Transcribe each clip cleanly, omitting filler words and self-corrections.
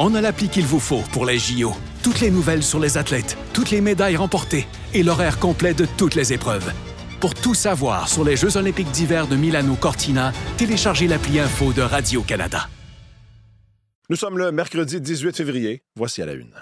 On a l'appli qu'il vous faut pour les JO. Toutes les nouvelles sur les athlètes, toutes les médailles remportées et l'horaire complet de toutes les épreuves. Pour tout savoir sur les Jeux olympiques d'hiver de Milano-Cortina, téléchargez l'appli Info de Radio-Canada. Nous sommes le mercredi 18 février. Voici à la une.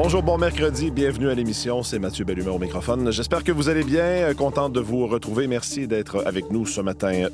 Bonjour, bon mercredi, bienvenue à l'émission, c'est Mathieu Bellumeur au microphone. J'espère que vous allez bien, content de vous retrouver. Merci d'être avec nous ce matin.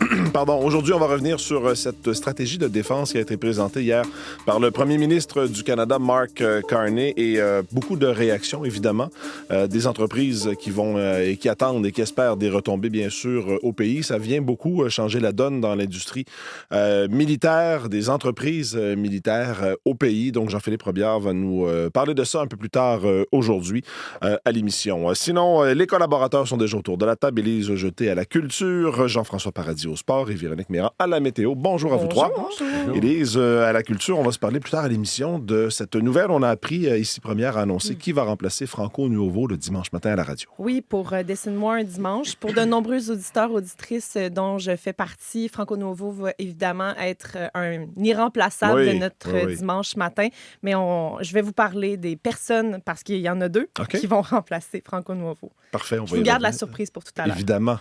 Aujourd'hui, on va revenir sur cette stratégie de défense qui a été présentée hier par le premier ministre du Canada, Mark Carney, et beaucoup de réactions, évidemment, des entreprises qui vont et qui attendent et qui espèrent des retombées, bien sûr, au pays. Ça vient beaucoup changer la donne dans l'industrie militaire, des entreprises militaires au pays. Donc, Jean-Philippe Robillard va nous parler de ça un peu plus tard aujourd'hui à l'émission. Sinon, les collaborateurs sont déjà autour de la table. Élise Jeté à la culture, Jean-François Paradis au sport et Véronique Méran à la météo. Bonjour à vous trois. Bonjour. Élise, à la culture, on va se parler plus tard à l'émission de cette nouvelle. On a appris ici première à annoncer qui va remplacer Franco Nuovo le dimanche matin à la radio. Oui, pour Dessine-moi un dimanche. Pour de nombreux auditeurs, auditrices dont je fais partie, Franco Nuovo va évidemment être un irremplaçable de notre dimanche matin. Mais je vais vous parler des personnes, parce qu'il y en a deux qui vont remplacer Franco Nuovo. Parfait. Je vous garde la surprise pour tout à l'heure. Évidemment.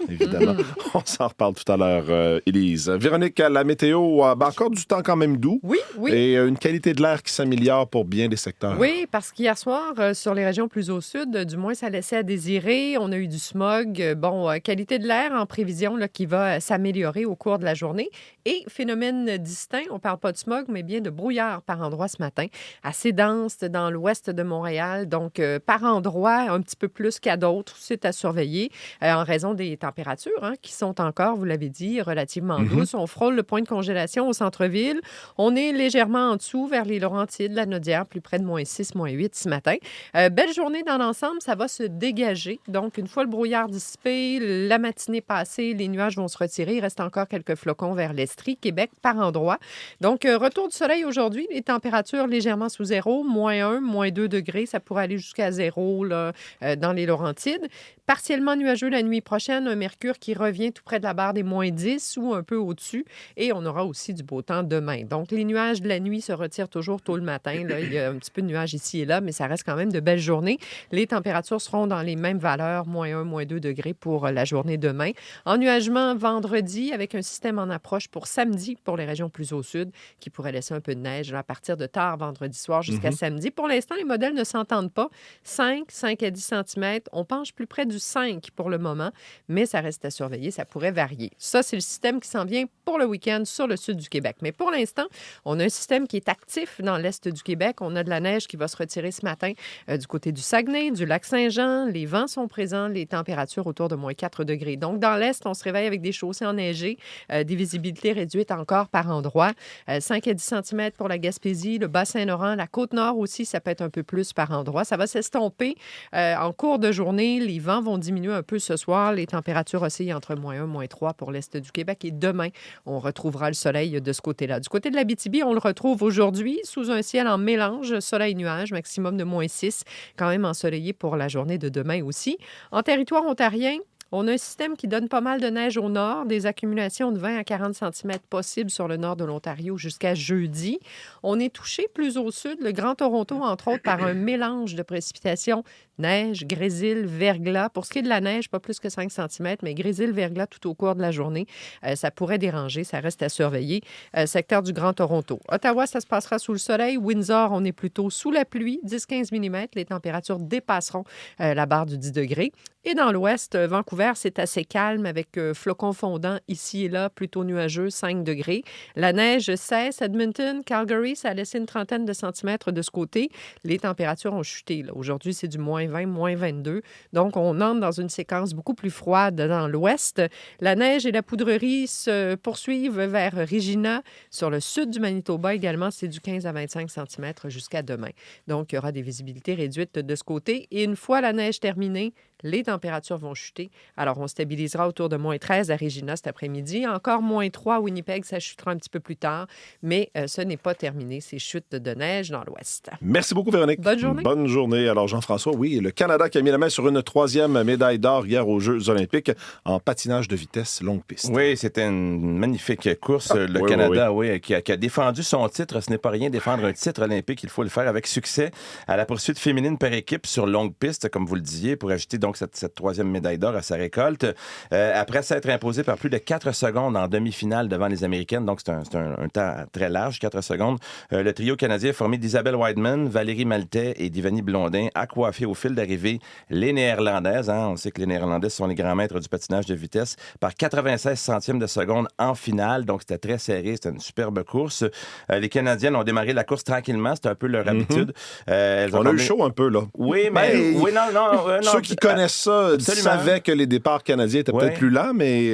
On s'en reparle tout à l'heure, Élise. Véronique, à la météo, encore du temps quand même doux. Oui. Et une qualité de l'air qui s'améliore pour bien des secteurs. Oui, parce qu'hier soir, sur les régions plus au sud, du moins, ça laissait à désirer. On a eu du smog. Qualité de l'air en prévision là, qui va s'améliorer au cours de la journée. Et phénomène distinct, on ne parle pas de smog, mais bien de brouillard par endroits ce matin. Assez dense dans l'ouest de Montréal. Donc, par endroits, un petit peu plus qu'à d'autres, c'est à surveiller en raison des températures qui sont encore, vous l'avez dit, relativement douces. On frôle le point de congélation au centre-ville. On est légèrement en dessous vers les Laurentides, la Naudière, plus près de -6, -8 ce matin. Belle journée dans l'ensemble, ça va se dégager. Donc, une fois le brouillard dissipé, la matinée passée, les nuages vont se retirer. Il reste encore quelques flocons vers l'Estrie, Québec, par endroits. Donc, retour du soleil aujourd'hui, les températures légèrement sous zéro, -1, -2 degrés. Ça pourrait aller jusqu'à 0 là, dans les Laurentides. Partiellement nuageux la nuit prochaine, un mercure qui revient tout près de la barre des -10 ou un peu au-dessus. Et on aura aussi du beau temps demain. Donc, les nuages de la nuit se retirent toujours tôt le matin. Là. Il y a un petit peu de nuages ici et là, mais ça reste quand même de belles journées. Les températures seront dans les mêmes valeurs, -1, -2 degrés pour la journée demain. Ennuagement vendredi avec un système en approche pour samedi pour les régions plus au sud qui pourrait laisser un peu de neige là, à partir de tard vendredi soir jusqu'à samedi. Pour l'instant, les modèles ne s'entendent pas. 5 à 10 cm. On penche plus près du 5 pour le moment, mais ça reste à surveiller. Ça pourrait varier. Ça, c'est le système qui s'en vient pour le week-end sur le sud du Québec. Mais pour l'instant, on a un système qui est actif dans l'est du Québec. On a de la neige qui va se retirer ce matin du côté du Saguenay, du lac Saint-Jean. Les vents sont présents, les températures autour de -4 degrés. Donc, dans l'est, on se réveille avec des chaussées enneigées, des visibilités réduites encore par endroits. 5 à 10 cm pour la Gaspésie, le Bas-Saint-Laurent, la Côte-Nord aussi, ça peut être un peu plus par endroit. Ça va s'estomper en cours de journée. Les vents vont diminuer un peu ce soir. Les températures oscillent entre -1, -3 pour l'est du Québec. Et demain, on retrouvera le soleil de ce côté-là. Du côté de l'Abitibi, on le retrouve aujourd'hui sous un ciel en mélange, soleil-nuage, maximum de -6, quand même ensoleillé pour la journée de demain aussi. En territoire ontarien, on a un système qui donne pas mal de neige au nord, des accumulations de 20 à 40 cm possibles sur le nord de l'Ontario jusqu'à jeudi. On est touché plus au sud, le Grand Toronto, entre autres, par un mélange de précipitations, neige, grésil, verglas. Pour ce qui est de la neige, pas plus que 5 cm, mais grésil, verglas tout au cours de la journée. Ça pourrait déranger, ça reste à surveiller. Secteur du Grand Toronto. Ottawa, ça se passera sous le soleil. Windsor, on est plutôt sous la pluie, 10-15 mm. Les températures dépasseront la barre du 10 degrés. Et dans l'ouest, Vancouver, c'est assez calme avec flocons fondants ici et là, plutôt nuageux, 5 degrés. La neige cesse. Edmonton, Calgary, ça a laissé une trentaine de centimètres de ce côté. Les températures ont chuté. Là. Aujourd'hui, c'est du -20, -22. Donc, on entre dans une séquence beaucoup plus froide dans l'ouest. La neige et la poudrerie se poursuivent vers Regina. Sur le sud du Manitoba également, c'est du 15 à 25 centimètres jusqu'à demain. Donc, il y aura des visibilités réduites de ce côté. Et une fois la neige terminée, les températures vont chuter. Alors, on stabilisera autour de moins 13 à Regina cet après-midi. Encore moins 3 à Winnipeg, ça chutera un petit peu plus tard. Mais ce n'est pas terminé, ces chutes de neige dans l'ouest. Merci beaucoup, Véronique. Bonne journée. Bonne journée. Alors, Jean-François, oui, le Canada qui a mis la main sur une 3e médaille d'or hier aux Jeux olympiques en patinage de vitesse longue piste. Oui, c'était une magnifique course. Le oui, Canada, oui, qui a défendu son titre. Ce n'est pas rien, défendre un titre olympique. Il faut le faire avec succès à la poursuite féminine par équipe sur longue piste, comme vous le disiez, pour ajouter donc cette 3e médaille d'or à sa récolte. Après s'être imposé par plus de 4 secondes en demi-finale devant les Américaines, donc c'est un temps très large, 4 secondes. Le trio canadien formé d'Isabelle Wideman, Valérie Maltais et Divani Blondin a coiffé au fil d'arrivée les Néerlandaises. On sait que les Néerlandaises sont les grands maîtres du patinage de vitesse par 96 centièmes de seconde en finale. Donc, c'était très serré. C'était une superbe course. Les Canadiennes ont démarré la course tranquillement. C'était un peu leur habitude. On a eu chaud un peu, là. Oui, mais... oui, non, ceux qui connaissent ça savaient que les départs canadiens étaient peut-être plus lents, mais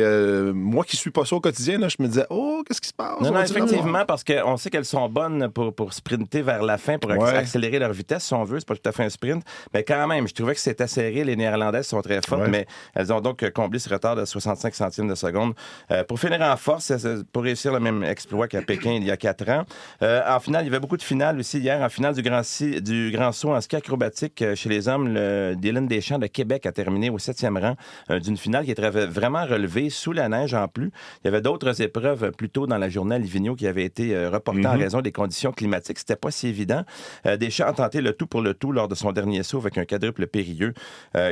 moi qui suis pas ça au quotidien, là, je me disais, qu'est-ce qui se passe? Non, effectivement, parce qu'on sait qu'elles sont bonnes pour sprinter vers la fin, pour accélérer leur vitesse, si on veut. C'est pas tout à fait un sprint. Mais quand même, je trouvais que c'était serré. Les Néerlandaises sont très fortes, mais elles ont donc comblé ce retard de 65 centièmes de seconde. Pour finir en force, pour réussir le même exploit qu'à Pékin il y a 4 ans. En finale, il y avait beaucoup de finales aussi hier. En finale du grand saut en ski acrobatique chez les hommes, le Dylan Deschamps de Québec a terminé au 7e rang d'une finale qui était vraiment relevée sous la neige en plus. Il y avait d'autres épreuves plus tôt dans la journée à Livigno qui avaient été reportées en raison des conditions climatiques. C'était pas si évident. Deschamps a tenté le tout pour le tout lors de son dernier saut avec un quadruple périlleux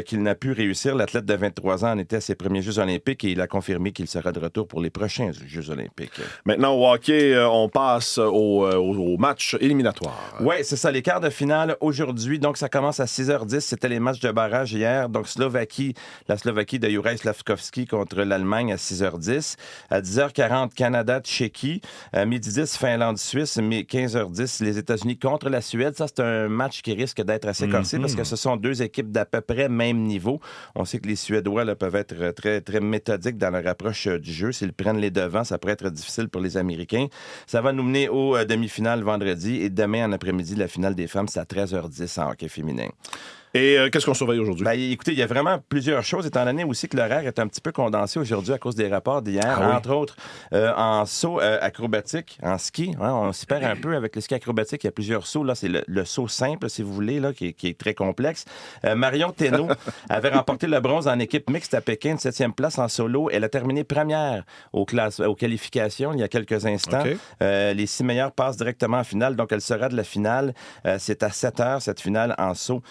qu'il n'a pu réussir. L'athlète de 23 ans en était à ses premiers Jeux olympiques et il a confirmé qu'il sera de retour pour les prochains Jeux olympiques. Maintenant, au hockey, on passe au match éliminatoire. Oui, c'est ça, les quarts de finale aujourd'hui. Donc, ça commence à 6h10. C'était les matchs de barrage hier. Donc, la Slovaquie de Juraj Slavkovski contre l'Allemagne à 6h10. À 10h40, Canada-Tchéquie. À 12h10, Finlande-Suisse. Mais 15h10, les États-Unis contre la Suède. Ça, c'est un match qui risque d'être assez corsé parce que ce sont deux équipes d'à peu près même niveau. On sait que les Suédois là, peuvent être très, très méthodiques dans leur approche du jeu. S'ils prennent les devants, ça pourrait être difficile pour les Américains. Ça va nous mener aux demi-finales vendredi et demain en après-midi, la finale des femmes, c'est à 13h10 en hockey féminin. Et qu'est-ce qu'on surveille aujourd'hui? Ben, écoutez, il y a vraiment plusieurs choses, étant donné aussi que l'horaire est un petit peu condensé aujourd'hui à cause des rapports d'hier. Entre autres, en saut acrobatique, en ski, on s'y perd un peu avec le ski acrobatique. Il y a plusieurs sauts. Là, c'est le saut simple, si vous voulez, là, qui est très complexe. Marion Thénault avait remporté le bronze en équipe mixte à Pékin, 7e place en solo. Elle a terminé première aux qualifications il y a quelques instants. Les 6 meilleures passent directement en finale, donc elle sera de la finale. C'est à 7h, cette finale en saut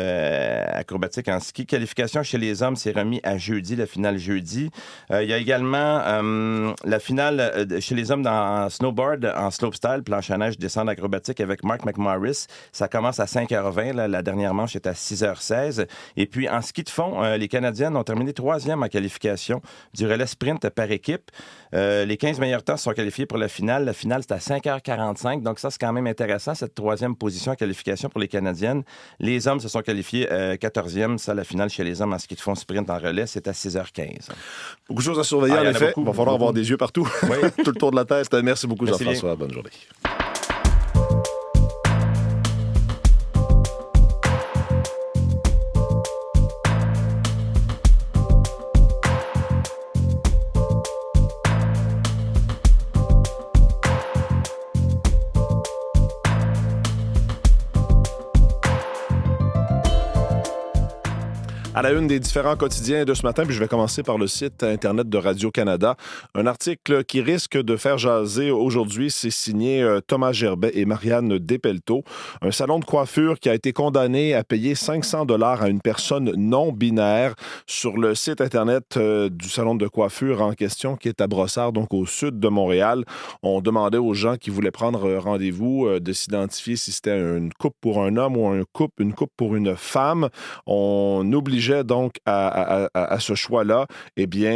acrobatique en ski. Qualification chez les hommes, c'est remis à jeudi, la finale jeudi. Il y a également la finale chez les hommes en snowboard, en slopestyle, planche à neige, descente acrobatique avec Mark McMorris. Ça commence à 5h20. Là, la dernière manche est à 6h16. Et puis, en ski de fond, les Canadiennes ont terminé 3e en qualification du relais sprint par équipe. Les 15 meilleurs temps sont qualifiés pour la finale. La finale, c'est à 5h45. Donc, ça, c'est quand même intéressant, cette 3e position en qualification pour les Canadiennes. Les hommes se sont qualifiés 14e. Ça, la finale chez les hommes en ski de fond sprint en relais, c'est à 6h15. Beaucoup de choses à surveiller, en effet. Il va falloir avoir des yeux partout. Oui. Tout le tour de la tête. Merci beaucoup, Merci Jean-François. bien. Bonne journée. À la une des différents quotidiens de ce matin, puis je vais commencer par le site Internet de Radio-Canada. Un article qui risque de faire jaser aujourd'hui, c'est signé Thomas Gerbet et Marianne Despelteaux. Un salon de coiffure qui a été condamné à payer 500 $ à une personne non binaire sur le site Internet du salon de coiffure en question, qui est à Brossard, donc au sud de Montréal. On demandait aux gens qui voulaient prendre rendez-vous de s'identifier si c'était une coupe pour un homme ou une coupe pour une femme. On obligeait donc à ce choix-là. Eh bien,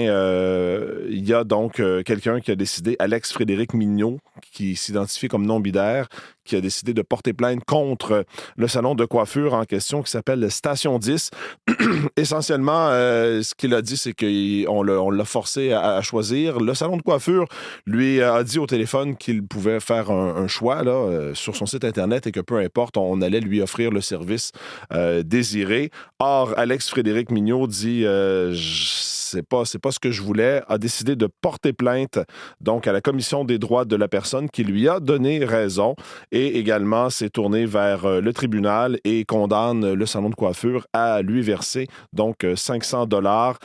il y a donc quelqu'un qui a décidé, Alex Frédéric Mignot, qui s'identifie comme non-binaire, qui a décidé de porter plainte contre le salon de coiffure en question qui s'appelle Station 10. Essentiellement, ce qu'il a dit, c'est qu'on l'a forcé à choisir. Le salon de coiffure lui a dit au téléphone qu'il pouvait faire un choix là, sur son site Internet et que peu importe, on allait lui offrir le service désiré. Or, Alex Frédéric Alex-Frédéric Mignot dit c'est pas ce que je voulais, a décidé de porter plainte donc à la Commission des droits de la personne qui lui a donné raison et également s'est tourné vers le tribunal et condamne le salon de coiffure à lui verser donc $500.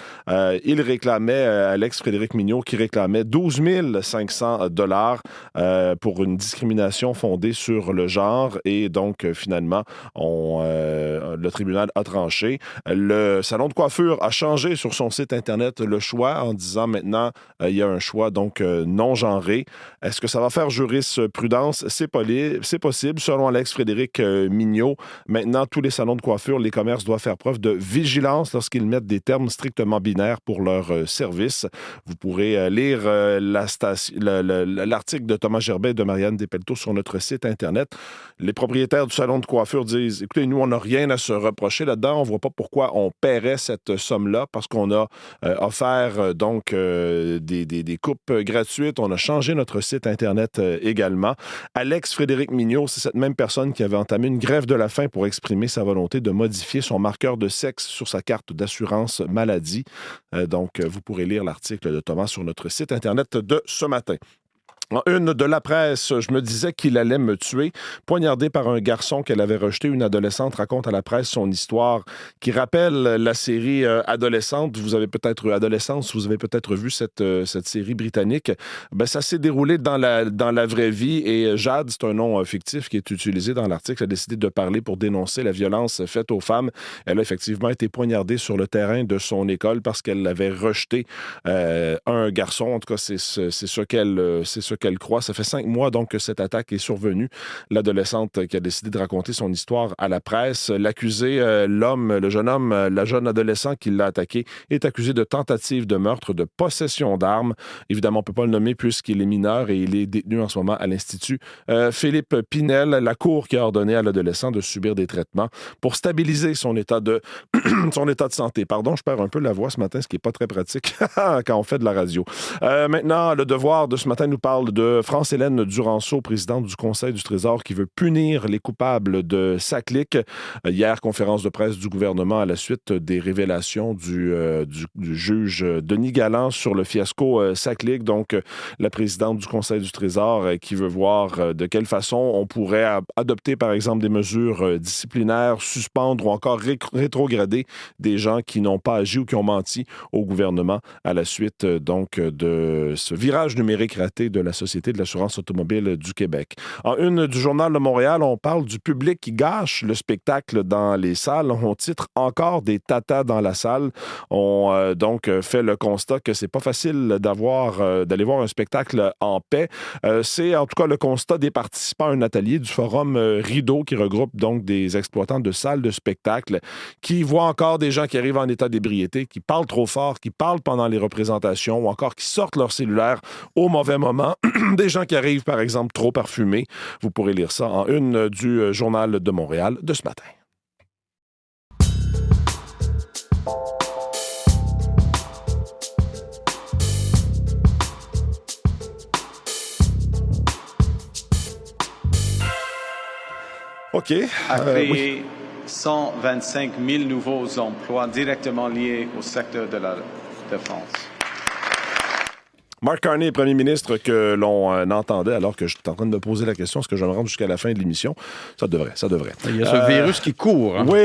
Il réclamait, Alex-Frédéric Mignot, qui réclamait 12 500 $ pour une discrimination fondée sur le genre et donc finalement le tribunal a tranché. Le salon de coiffure a changé sur son site Internet le choix en disant maintenant il y a un choix donc non-genré. Est-ce que ça va faire jurisprudence? C'est possible. Selon Alex-Frédéric Mignot, maintenant tous les salons de coiffure, les commerces doivent faire preuve de vigilance lorsqu'ils mettent des termes strictement binaires pour leur service. Vous pourrez lire l'article de Thomas Gerbet et de Marianne Despelteaux sur notre site Internet. Les propriétaires du salon de coiffure disent, écoutez, nous, on n'a rien à se reprocher là-dedans. On ne voit pas pourquoi on paierait cette somme-là parce qu'on a offert donc des coupes gratuites. On a changé notre site Internet également. Alex-Frédéric Mignot, c'est cette même personne qui avait entamé une grève de la faim pour exprimer sa volonté de modifier son marqueur de sexe sur sa carte d'assurance maladie. Donc, vous pourrez lire l'article de Thomas sur notre site Internet de ce matin. En une de la presse, je me disais qu'il allait me tuer. Poignardé par un garçon qu'elle avait rejeté, une adolescente raconte à la presse son histoire qui rappelle la série Adolescente. Vous avez peut-être vu cette série britannique. Ben, ça s'est déroulé dans la vraie vie et Jade, c'est un nom fictif qui est utilisé dans l'article, a décidé de parler pour dénoncer la violence faite aux femmes. Elle a effectivement été poignardée sur le terrain de son école parce qu'elle avait rejeté un garçon. En tout cas, c'est ce qu'elle croit. Ça fait 5 mois donc que cette attaque est survenue. L'adolescente qui a décidé de raconter son histoire à la presse, l'accusé, le jeune homme, la jeune adolescent qui l'a attaqué, est accusé de tentative de meurtre, de possession d'armes. Évidemment, on ne peut pas le nommer puisqu'il est mineur et il est détenu en ce moment à l'Institut Philippe Pinel, la cour qui a ordonné à l'adolescent de subir des traitements pour stabiliser son état de santé. Pardon, je perds un peu la voix ce matin, ce qui n'est pas très pratique quand on fait de la radio. Maintenant, le devoir de ce matin nous parle de France-Hélène Duranceau, présidente du Conseil du Trésor, qui veut punir les coupables de Saclic. Hier, conférence de presse du gouvernement à la suite des révélations du juge Denis Galland sur le fiasco Saclic. Donc, la présidente du Conseil du Trésor qui veut voir de quelle façon on pourrait adopter, par exemple, des mesures disciplinaires, suspendre ou encore rétrograder des gens qui n'ont pas agi ou qui ont menti au gouvernement à la suite donc de ce virage numérique raté de la Société de l'assurance automobile du Québec. En une du Journal de Montréal, on parle du public qui gâche le spectacle dans les salles. On titre « Encore des tatas dans la salle ». On donc fait le constat que c'est pas facile d'aller voir un spectacle en paix. C'est en tout cas le constat des participants à un atelier du forum Rideau qui regroupe donc des exploitants de salles de spectacle qui voient encore des gens qui arrivent en état d'ébriété, qui parlent trop fort, qui parlent pendant les représentations ou encore qui sortent leur cellulaire au mauvais moment. Des gens qui arrivent, par exemple, trop parfumés. Vous pourrez lire ça en une du Journal de Montréal de ce matin. OK. A créé 125 000 nouveaux emplois directement liés au secteur de la défense. Mark Carney, premier ministre que l'on entendait alors que je suis en train de me poser la question, est-ce que je vais me rendre jusqu'à la fin de l'émission? Ça devrait. Il y a ce virus qui court. Hein? Oui,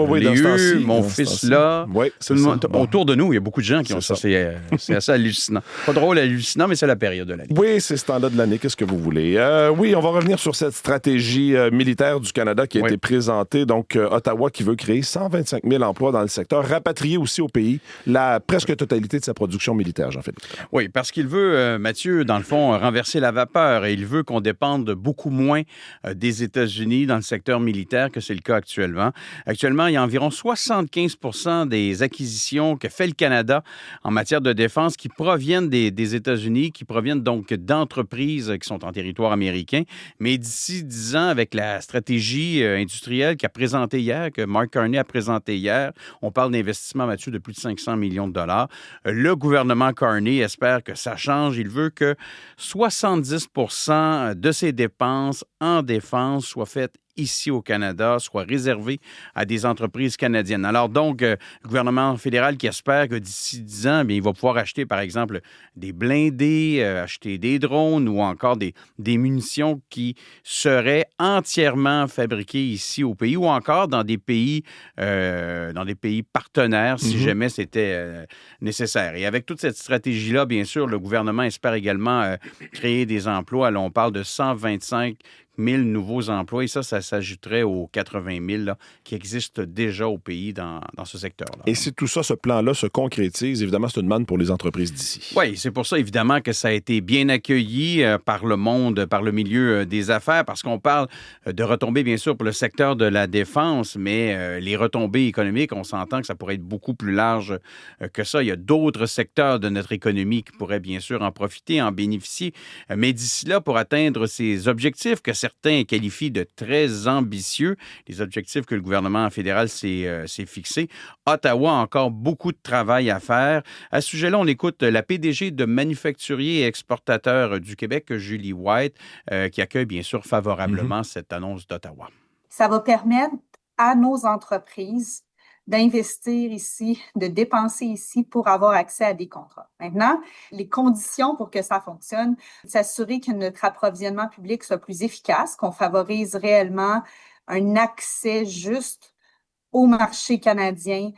oui, dans ce temps-ci. Mon fils là. Oui, tout le monde, autour de nous, il y a beaucoup de gens qui ont ça. C'est assez hallucinant. Pas drôle, hallucinant, mais c'est la période de l'année. Oui, c'est ce temps-là de l'année. Qu'est-ce que vous voulez? Oui, on va revenir sur cette stratégie militaire du Canada qui a été présentée. Donc, Ottawa qui veut créer 125 000 emplois dans le secteur, rapatrier aussi au pays la presque totalité de sa production militaire, Jean-Philippe. Oui, parce qu'il veut, Mathieu, dans le fond, renverser la vapeur et il veut qu'on dépende beaucoup moins des États-Unis dans le secteur militaire que c'est le cas actuellement. Actuellement, il y a environ 75 % des acquisitions que fait le Canada en matière de défense qui proviennent des États-Unis, qui proviennent donc d'entreprises qui sont en territoire américain. Mais d'ici 10 ans, avec la stratégie industrielle qu'a présentée hier, que Mark Carney a présentée hier, on parle d'investissement, Mathieu, de plus de 500 millions de dollars. Le gouvernement Carney espère que ça change. Il veut que 70 % de ses dépenses en défense soient faites ici au Canada soient réservés à des entreprises canadiennes. Alors donc, le gouvernement fédéral qui espère que d'ici 10 ans, bien, il va pouvoir acheter, par exemple, des blindés, acheter des drones ou encore des munitions qui seraient entièrement fabriquées ici au pays ou encore dans des pays partenaires si jamais c'était nécessaire. Et avec toute cette stratégie-là, bien sûr, le gouvernement espère également créer des emplois. Là, on parle de 125 000 nouveaux emplois et ça s'ajouterait aux 80 000 là, qui existent déjà au pays dans ce secteur-là. Et si tout ça, ce plan-là se concrétise, évidemment, c'est une manne pour les entreprises d'ici. Oui, c'est pour ça, évidemment, que ça a été bien accueilli par le monde, par le milieu des affaires, parce qu'on parle de retombées, bien sûr, pour le secteur de la défense, mais les retombées économiques, on s'entend que ça pourrait être beaucoup plus large que ça. Il y a d'autres secteurs de notre économie qui pourraient, bien sûr, en profiter, en bénéficier. Mais d'ici là, pour atteindre ces objectifs que certains qualifient de très ambitieux, les objectifs que le gouvernement fédéral s'est fixés. Ottawa a encore beaucoup de travail à faire. À ce sujet-là, on écoute la PDG de Manufacturiers et Exportateurs du Québec, Julie White, qui accueille bien sûr favorablement cette annonce d'Ottawa. Ça va permettre à nos entreprises d'investir ici, de dépenser ici pour avoir accès à des contrats. Maintenant, les conditions pour que ça fonctionne, s'assurer que notre approvisionnement public soit plus efficace, qu'on favorise réellement un accès juste au marché canadien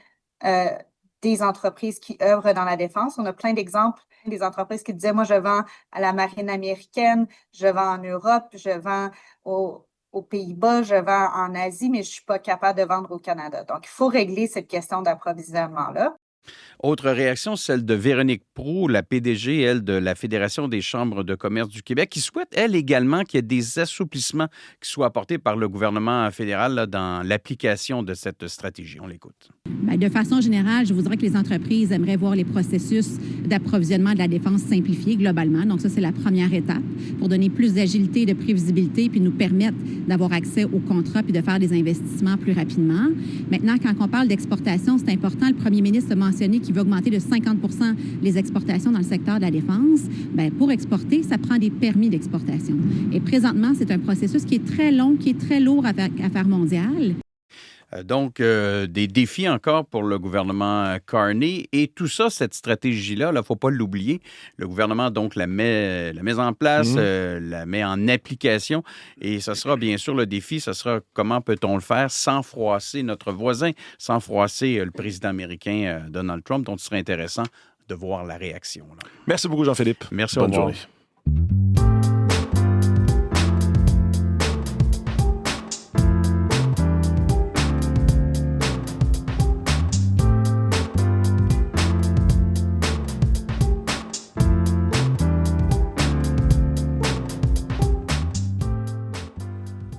des entreprises qui œuvrent dans la défense. On a plein d'exemples des entreprises qui disaient, moi, je vends à la marine américaine, je vends en Europe, je vends aux Pays-Bas, je vends en Asie, mais je ne suis pas capable de vendre au Canada. Donc, il faut régler cette question d'approvisionnement-là. Autre réaction, celle de Véronique Proulx, la PDG, elle, de la Fédération des chambres de commerce du Québec, qui souhaite, elle également, qu'il y ait des assouplissements qui soient apportés par le gouvernement fédéral là, dans l'application de cette stratégie. On l'écoute. Bien, de façon générale, je voudrais que les entreprises aimeraient voir les processus d'approvisionnement de la défense simplifiés globalement. Donc ça, c'est la première étape pour donner plus d'agilité, de prévisibilité, puis nous permettre d'avoir accès aux contrats puis de faire des investissements plus rapidement. Maintenant, quand on parle d'exportation, c'est important. Le premier ministre a mentionné qu'il veut augmenter de 50 % les exportations dans le secteur de la défense. Bien, pour exporter, ça prend des permis d'exportation. Et présentement, c'est un processus qui est très long, qui est très lourd à faire mondial. Donc, des défis encore pour le gouvernement Carney. Et tout ça, cette stratégie-là, il ne faut pas l'oublier. Le gouvernement, donc, la met en place, la met en application. Et ce sera bien sûr le défi, ce sera comment peut-on le faire sans froisser notre voisin, sans froisser le président américain Donald Trump, dont il serait intéressant de voir la réaction. Là. Merci beaucoup, Jean-Philippe. Merci, bonne journée.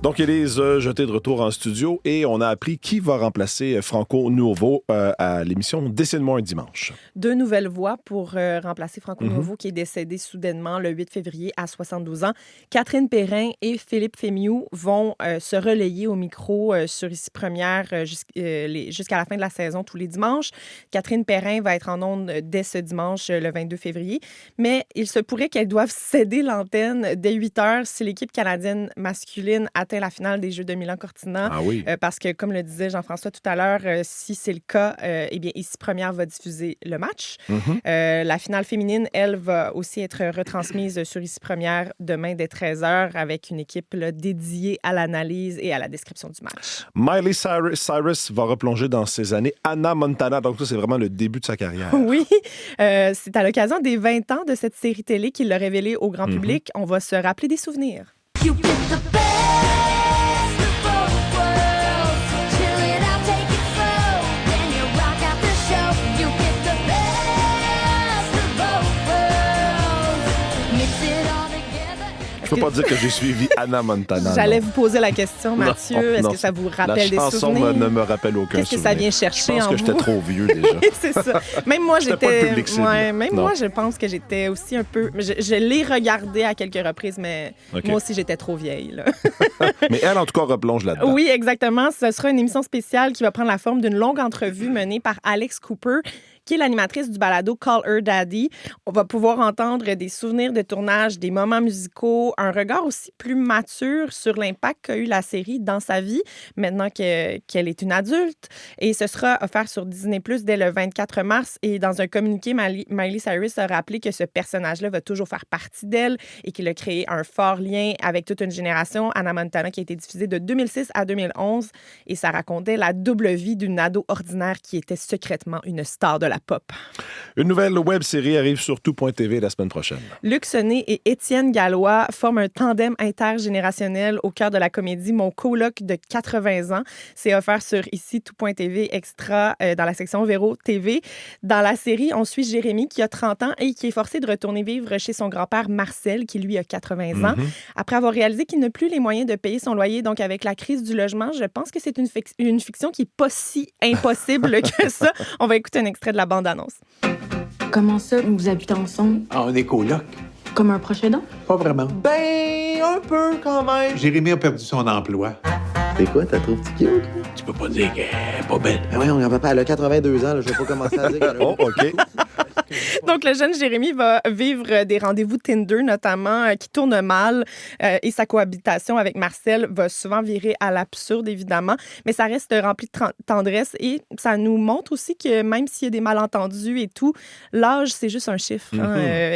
Donc, Élise, jeté de retour en studio et on a appris qui va remplacer Franco Nuovo à l'émission Dessine-moi un dimanche. 2 nouvelles voix pour remplacer Franco Nuovo qui est décédé soudainement le 8 février à 72 ans. Catherine Perrin et Philippe Fémiou vont se relayer au micro sur Ici Première jusqu'à la fin de la saison tous les dimanches. Catherine Perrin va être en ondes dès ce dimanche, le 22 février. Mais il se pourrait qu'elle doive céder l'antenne dès 8 heures si l'équipe canadienne masculine atteint la finale des Jeux de Milan-Cortina. Ah oui. Parce que, comme le disait Jean-François tout à l'heure, si c'est le cas, eh bien, Ici Première va diffuser le match. La finale féminine, elle, va aussi être retransmise sur Ici Première demain dès 13h avec une équipe là, dédiée à l'analyse et à la description du match. Miley Cyrus va replonger dans ses années Hannah Montana. Donc, ça, c'est vraiment le début de sa carrière. Oui. C'est à l'occasion des 20 ans de cette série télé qu'il l'a révélée au grand public. On va se rappeler des souvenirs. You get the best of both worlds. Chill it out, take it slow. Then you rock out the show. You get the best of both worlds. Mix it all together. Je peux pas dire que j'ai suivi Hannah Montana. J'allais vous poser la question, Mathieu. Est-ce que ça vous rappelle des souvenirs? La chanson ne me rappelle aucun Qu'est-ce que souvenir. ça vient chercher en vous? Je pense que j'étais trop vieux déjà. C'est ça. Même moi, j'étais... moi, je pense que j'étais aussi un peu... Je l'ai regardé à quelques reprises, mais moi aussi, j'étais trop vieille. Là. Mais elle, en tout cas, replonge là-dedans. Oui, exactement. Ce sera une émission spéciale qui va prendre la forme d'une longue entrevue menée par Alex Cooper, qui est l'animatrice du balado Call Her Daddy. On va pouvoir entendre des souvenirs de tournage, des moments musicaux, un regard aussi plus mature sur l'impact qu'a eu la série dans sa vie, maintenant qu'elle est une adulte. Et ce sera offert sur Disney+ dès le 24 mars. Et dans un communiqué, Miley Cyrus a rappelé que ce personnage-là va toujours faire partie d'elle et qu'il a créé un fort lien avec toute une génération. Hannah Montana, qui a été diffusée de 2006 à 2011. Et ça racontait la double vie d'une ado ordinaire qui était secrètement une star de la pop. Une nouvelle web-série arrive sur tout.tv la semaine prochaine. Luc Sonnet et Étienne Gallois forment un tandem intergénérationnel au cœur de la comédie Mon coloc de 80 ans. C'est offert sur ici tout.tv extra dans la section Véro TV. Dans la série, on suit Jérémy qui a 30 ans et qui est forcé de retourner vivre chez son grand-père Marcel qui lui a 80 ans. Après avoir réalisé qu'il n'a plus les moyens de payer son loyer, donc avec la crise du logement, je pense que c'est une fiction qui n'est pas si impossible que ça. On va écouter un extrait de la bande-annonce. Comment ça, vous habitez ensemble? Ah, on est coloc. Comme un proche aidant? Pas vraiment. Ben, un peu quand même. Jérémy a perdu son emploi. C'est quoi, t'as trouvé cute? Tu peux pas dire qu'elle est pas belle. Ben oui, on papa, elle a 82 ans, là, je vais pas commencer à dire qu'elle a... Oh, OK. Donc, le jeune Jérémy va vivre des rendez-vous Tinder, notamment, qui tournent mal. Et sa cohabitation avec Marcel va souvent virer à l'absurde, évidemment. Mais ça reste rempli de tendresse. Et ça nous montre aussi que même s'il y a des malentendus et tout, l'âge, c'est juste un chiffre.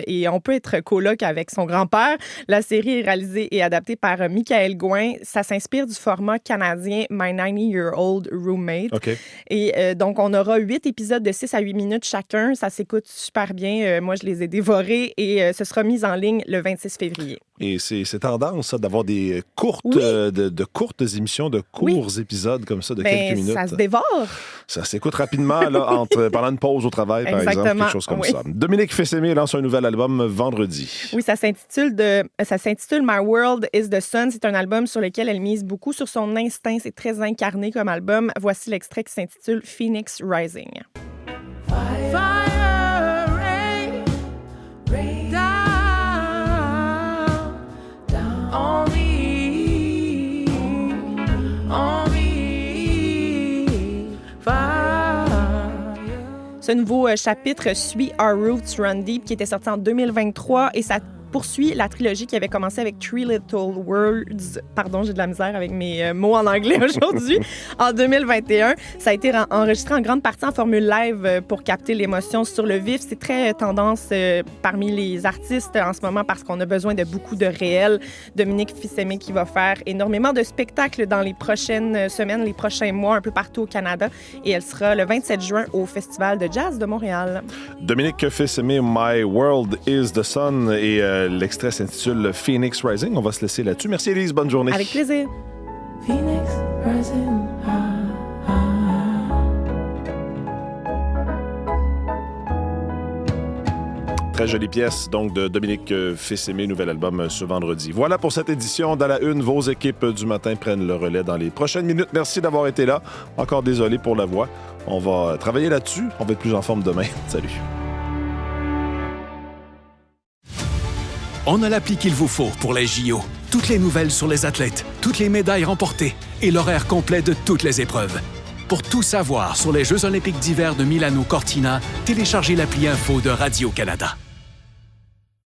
Et on peut être coloc avec son grand-père. La série est réalisée et adaptée par Michael Gouin. Ça s'inspire du format canadien My 90-Year-Old Roommate. Okay. Et donc, on aura 8 épisodes de 6 à 8 minutes chacun. Ça s'écoute super bien. Moi, je les ai dévorés et ce sera mis en ligne le 26 février. Et c'est tendance, ça, d'avoir des courtes, de courtes émissions, de courts épisodes comme ça, de quelques minutes. Ça se dévore. Ça s'écoute rapidement là, pendant une pause au travail, par exemple, quelque chose comme ça. Dominique Fils-Aimé lance un nouvel album vendredi. Oui, ça s'intitule My World is the Sun. C'est un album sur lequel elle mise beaucoup sur son instinct. C'est très incarné comme album. Voici l'extrait qui s'intitule Phoenix Rising. Ce nouveau chapitre suit Our Roots Run Deep qui était sorti en 2023 et ça poursuit la trilogie qui avait commencé avec Three Little Worlds. Pardon, j'ai de la misère avec mes mots en anglais aujourd'hui. En 2021, ça a été enregistré en grande partie en formule live pour capter l'émotion sur le vif. C'est très tendance parmi les artistes en ce moment parce qu'on a besoin de beaucoup de réel. Dominique Fils-Aimé qui va faire énormément de spectacles dans les prochaines semaines, les prochains mois, un peu partout au Canada. Et elle sera le 27 juin au Festival de jazz de Montréal. Dominique Fils-Aimé, My World is the Sun et l'extrait s'intitule Phoenix Rising. On va se laisser là-dessus. Merci, Élise. Bonne journée. Avec plaisir. Phoenix Rising. Très jolie pièce, donc, de Dominique Fils-Aimé, nouvel album ce vendredi. Voilà pour cette édition. Dans la une, vos équipes du matin prennent le relais dans les prochaines minutes. Merci d'avoir été là. Encore désolé pour la voix. On va travailler là-dessus. On va être plus en forme demain. Salut. On a l'appli qu'il vous faut pour les JO. Toutes les nouvelles sur les athlètes, toutes les médailles remportées et l'horaire complet de toutes les épreuves. Pour tout savoir sur les Jeux olympiques d'hiver de Milano-Cortina, téléchargez l'appli Info de Radio-Canada.